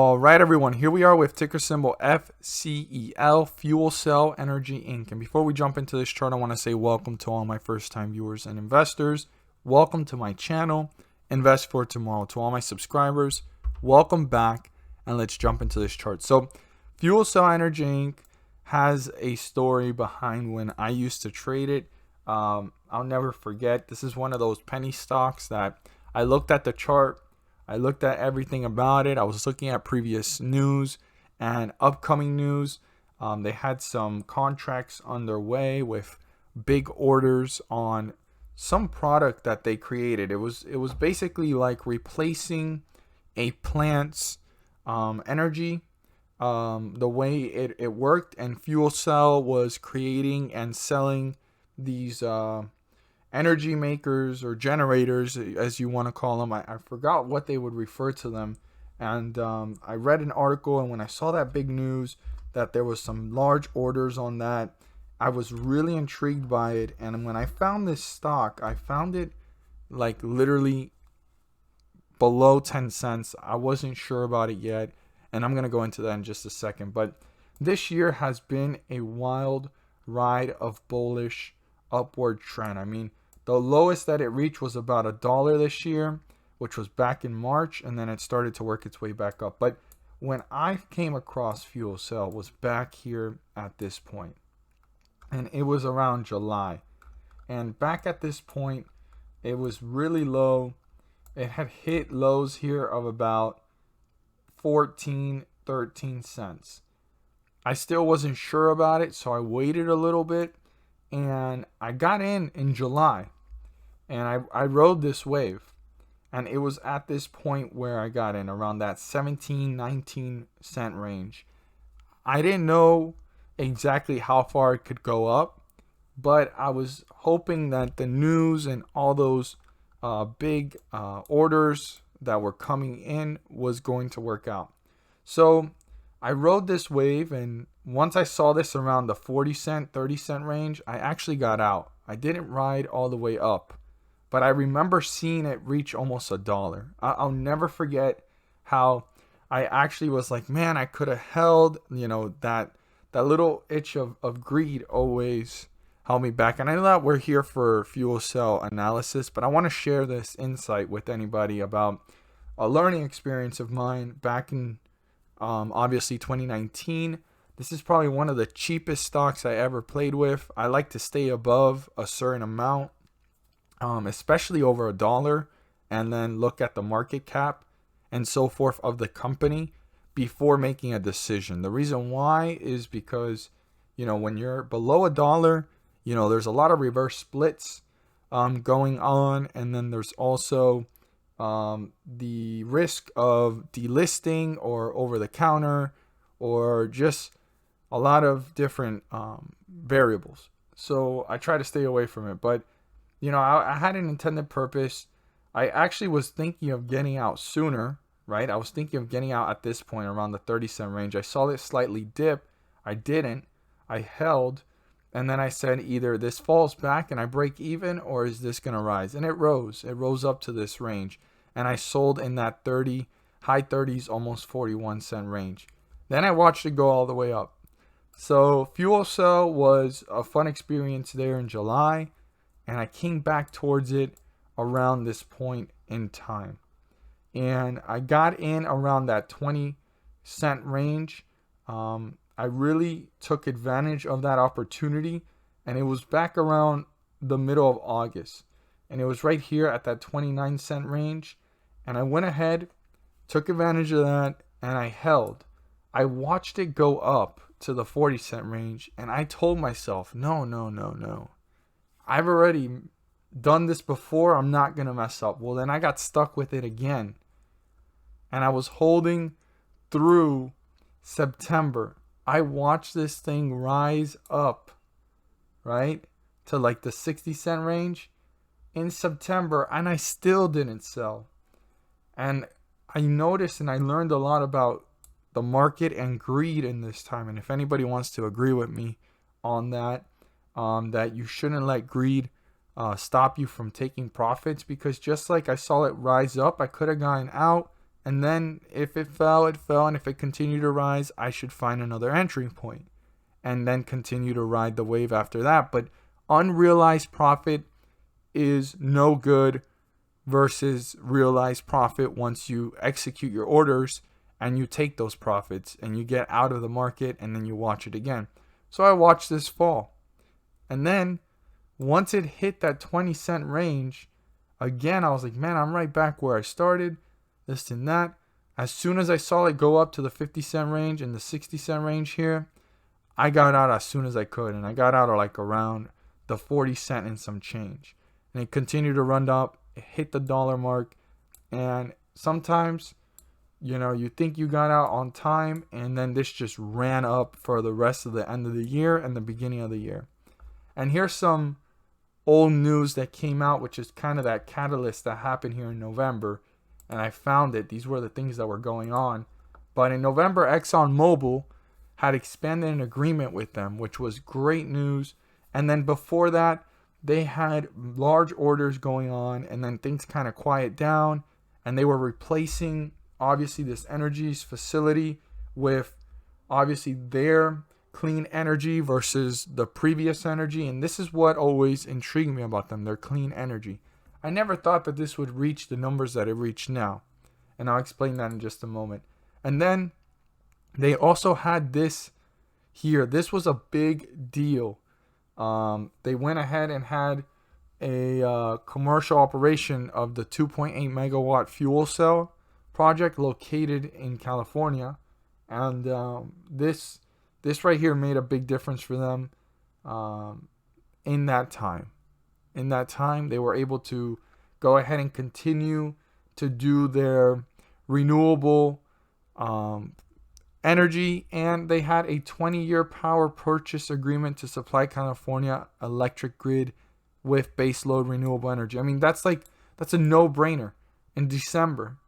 All right, everyone, here we are with ticker symbol FCEL, Fuelcell Energy Inc. And before we jump into this chart, I want to say welcome to all my first-time viewers and investors. Welcome to my channel, Invest for Tomorrow. To all my subscribers, welcome back, and let's jump into this chart. So, Fuelcell Energy Inc. has a story behind when I used to trade it. I'll never forget. This is one of those penny stocks that I looked at the chart. I looked at everything about it. I was looking at previous news and upcoming news. They had some contracts underway with big orders on some product that they created. It was basically like replacing a plant's energy, the way it worked. And Fuelcell was creating and selling these energy makers or generators, as you want to call them. I forgot what they would refer to them. And I read an article, and when I saw that big news that there was some large orders on that, I was really intrigued by it. And when I found this stock, I found it like literally below 10 cents. I wasn't sure about it yet, and I'm going to go into that in just a second. But this year has been a wild ride of bullish upward trend. I mean, the lowest that it reached was about $1 this year, which was back in March, and then it started to work its way back up. But when I came across Fuelcell was back here at this point, and it was around July. And back at this point, it was really low. It had hit lows here of about 14, 13 cents. I still wasn't sure about it, so I waited a little bit, and I got in July, and I rode this wave, and it was at this point where I got in around that 17, 19 cent range. I didn't know exactly how far it could go up, but I was hoping that the news and all those big orders that were coming in was going to work out. So I rode this wave, and once I saw this around the 40 cent, 30 cent range, I actually got out. I didn't ride all the way up, but I remember seeing it reach almost $1. I'll never forget how I actually was like, man, I could have held, that little itch of greed always held me back. And I know that we're here for fuel cell analysis, but I want to share this insight with anybody about a learning experience of mine back in obviously 2019. This is probably one of the cheapest stocks I ever played with. I like to stay above a certain amount, especially over $1, and then look at the market cap and so forth of the company before making a decision. The reason why is because, when you're below $1, there's a lot of reverse splits going on, and then there's also the risk of delisting or over the counter or just a lot of different variables. So I try to stay away from it. But, I had an intended purpose. I actually was thinking of getting out sooner, right? I was thinking of getting out at this point around the 30 cent range. I saw this slightly dip. I didn't. I held. And then I said either this falls back and I break even, or is this going to rise? And it rose. It rose up to this range. And I sold in that high 30s, almost 41 cent range. Then I watched it go all the way up. So Fuelcell was a fun experience there in July, and I came back towards it around this point in time. And I got in around that 20 cent range. I really took advantage of that opportunity, and it was back around the middle of August. And it was right here at that 29 cent range. And I went ahead, took advantage of that, and I held. I watched it go up to the 40 cent range, and I told myself, no. I've already done this before. I'm not going to mess up. Well, then I got stuck with it again. And I was holding through September. I watched this thing rise up, right, to like the 60 cent range in September, and I still didn't sell. And I noticed and I learned a lot about the market and greed in this time. And if anybody wants to agree with me on that, that you shouldn't let greed stop you from taking profits, because just like I saw it rise up, I could have gone out And then if it fell, it fell. And if it continued to rise, I should find another entry point and then continue to ride the wave after that. But unrealized profit is no good versus realized profit once you execute your orders and you take those profits and you get out of the market and then you watch it again. So I watched this fall. And then once it hit that 20-cent range, again, I was like, man, I'm right back where I started, this and that. As soon as I saw it go up to the 50-cent range and the 60-cent range here, I got out as soon as I could. And I got out like around the 40-cent and some change. And it continued to run up. It hit the dollar mark. And sometimes, you think you got out on time, and then this just ran up for the rest of the end of the year and the beginning of the year. And here's some old news that came out, which is kind of that catalyst that happened here in November. And I found it. These were the things that were going on. But in November, ExxonMobil had expanded an agreement with them, which was great news. And then before that, they had large orders going on, and then things kind of quiet down, and they were replacing, obviously, this energy's facility with, obviously, their clean energy versus the previous energy. And this is what always intrigued me about them, their clean energy. I never thought that this would reach the numbers that it reached now, and I'll explain that in just a moment. And then they also had this here. This was a big deal. They went ahead and had a commercial operation of the 2.8 megawatt fuel cell project located in California. And this right here made a big difference for them in that time. In that time, they were able to go ahead and continue to do their renewable energy, and they had a 20-year power purchase agreement to supply California electric grid with baseload renewable energy. I mean, that's a no-brainer in December.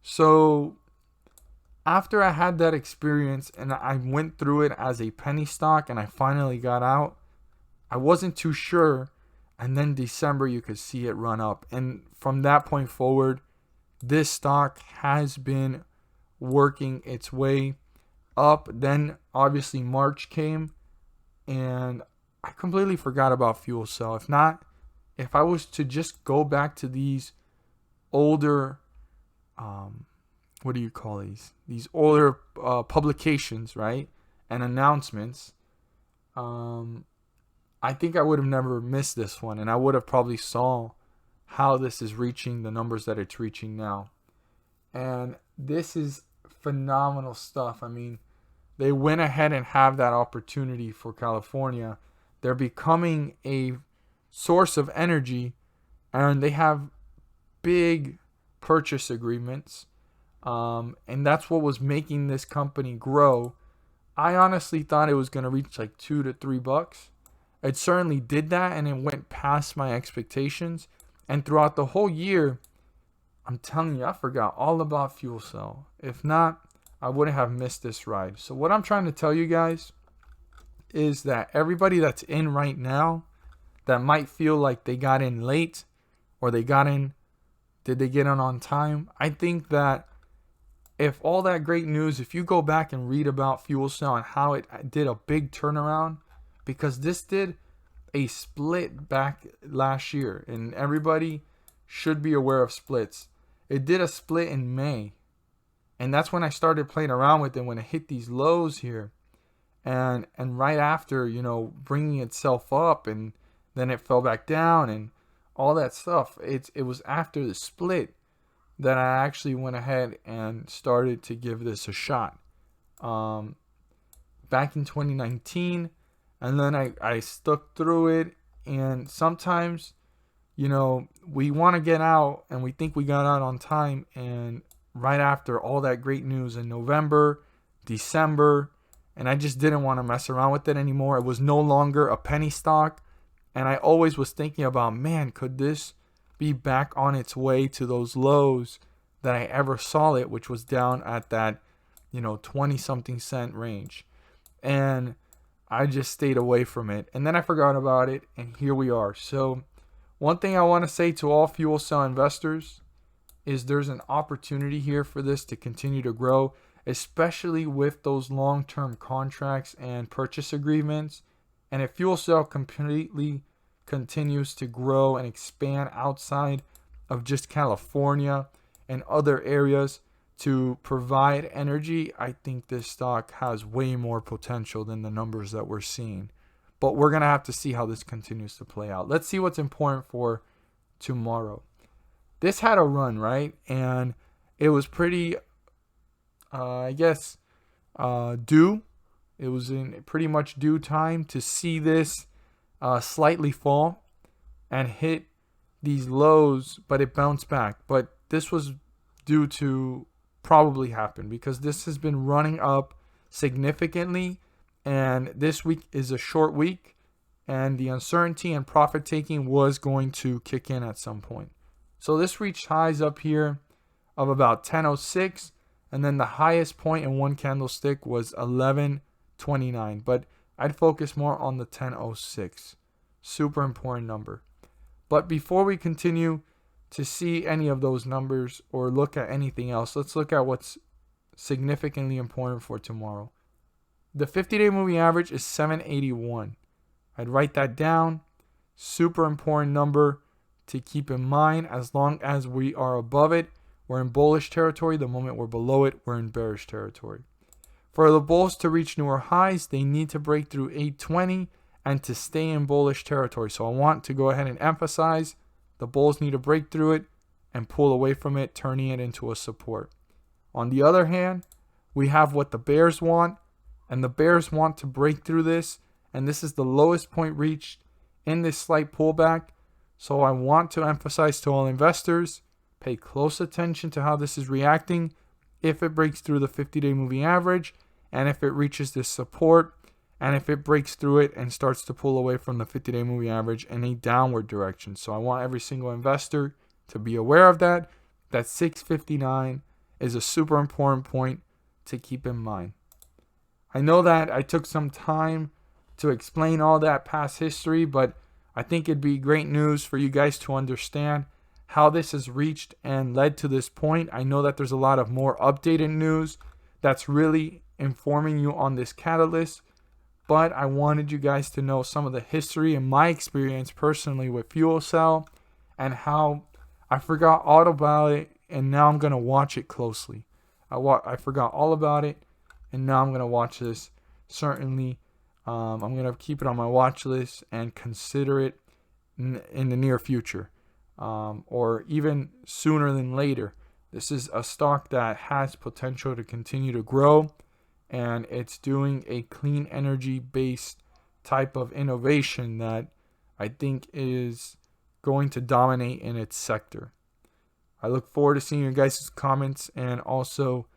So after I had that experience and I went through it as a penny stock and I finally got out, I wasn't too sure. And then December, you could see it run up. And from that point forward, this stock has been working its way up. Then obviously March came and I completely forgot about Fuelcell. If I was to just go back to these older, what do you call these? These older publications, right? And announcements, I think I would have never missed this one, and I would have probably saw how this is reaching the numbers that it's reaching now. And this is phenomenal stuff. I mean, they went ahead and have that opportunity for California. They're becoming a source of energy, and they have big purchase agreements. And that's what was making this company grow. I honestly thought it was going to reach like $2 to $3. It certainly did that, and it went past my expectations. And throughout the whole year, I'm telling you, I forgot all about Fuelcell. If not, I wouldn't have missed this ride. So what I'm trying to tell you guys is that everybody that's in right now that might feel like they got in late or did they get in on time? I think that if all that great news, if you go back and read about Fuelcell and how it did a big turnaround, because this did a split back last year, and everybody should be aware of splits. It did a split in May, and that's when I started playing around with it, when it hit these lows here, and right after, bringing itself up, and then it fell back down and all that stuff. It was after the split that I actually went ahead and started to give this a shot. Back in 2019. And then I stuck through it. And sometimes, we want to get out and we think we got out on time. And right after all that great news in November, December, and I just didn't want to mess around with it anymore. It was no longer a penny stock. And I always was thinking about, man, could this be back on its way to those lows that I ever saw it, which was down at that, 20-something cent range. And I just stayed away from it. And then I forgot about it, and here we are. So one thing I want to say to all fuel cell investors is there's an opportunity here for this to continue to grow, especially with those long-term contracts and purchase agreements. And if Fuelcell completely continues to grow and expand outside of just California and other areas to provide energy, I think this stock has way more potential than the numbers that we're seeing. But we're going to have to see how this continues to play out. Let's see what's important for tomorrow. This had a run, right? And it was pretty, due. It was in pretty much due time to see this slightly fall and hit these lows, but it bounced back. But this was due to probably happen because this has been running up significantly, and this week is a short week, and the uncertainty and profit taking was going to kick in at some point. So this reached highs up here of about 10.06, and then the highest point in one candlestick was 11.29, but I'd focus more on the 10.06. Super important number. But before we continue to see any of those numbers or look at anything else, let's look at what's significantly important for tomorrow. The 50-day moving average is 781. I'd write that down. Super important number to keep in mind. As long as we are above it, we're in bullish territory. The moment we're below it, we're in bearish territory. For the bulls to reach newer highs, they need to break through 820 and to stay in bullish territory. So I want to go ahead and emphasize the bulls need to break through it and pull away from it, turning it into a support. On the other hand, we have what the bears want, and the bears want to break through this, and this is the lowest point reached in this slight pullback. So I want to emphasize to all investors, pay close attention to how this is reacting. If it breaks through the 50-day moving average, and if it reaches this support, and if it breaks through it and starts to pull away from the 50-day moving average in a downward direction. So I want every single investor to be aware of that. That 659 is a super important point to keep in mind. I know that I took some time to explain all that past history, but I think it'd be great news for you guys to understand how this has reached and led to this point. I know that there's a lot of more updated news that's really informing you on this catalyst, but I wanted you guys to know some of the history and my experience personally with Fuelcell and how I forgot all about it, and now I'm going to watch it closely. I forgot all about it, and now I'm going to watch this. Certainly, I'm going to keep it on my watch list and consider it in the near future, or even sooner than later. This is a stock that has potential to continue to grow, and it's doing a clean energy based type of innovation that I think is going to dominate in its sector. I look forward to seeing your guys' comments and also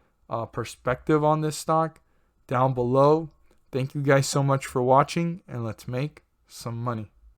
perspective on this stock down below. Thank you guys so much for watching, and let's make some money.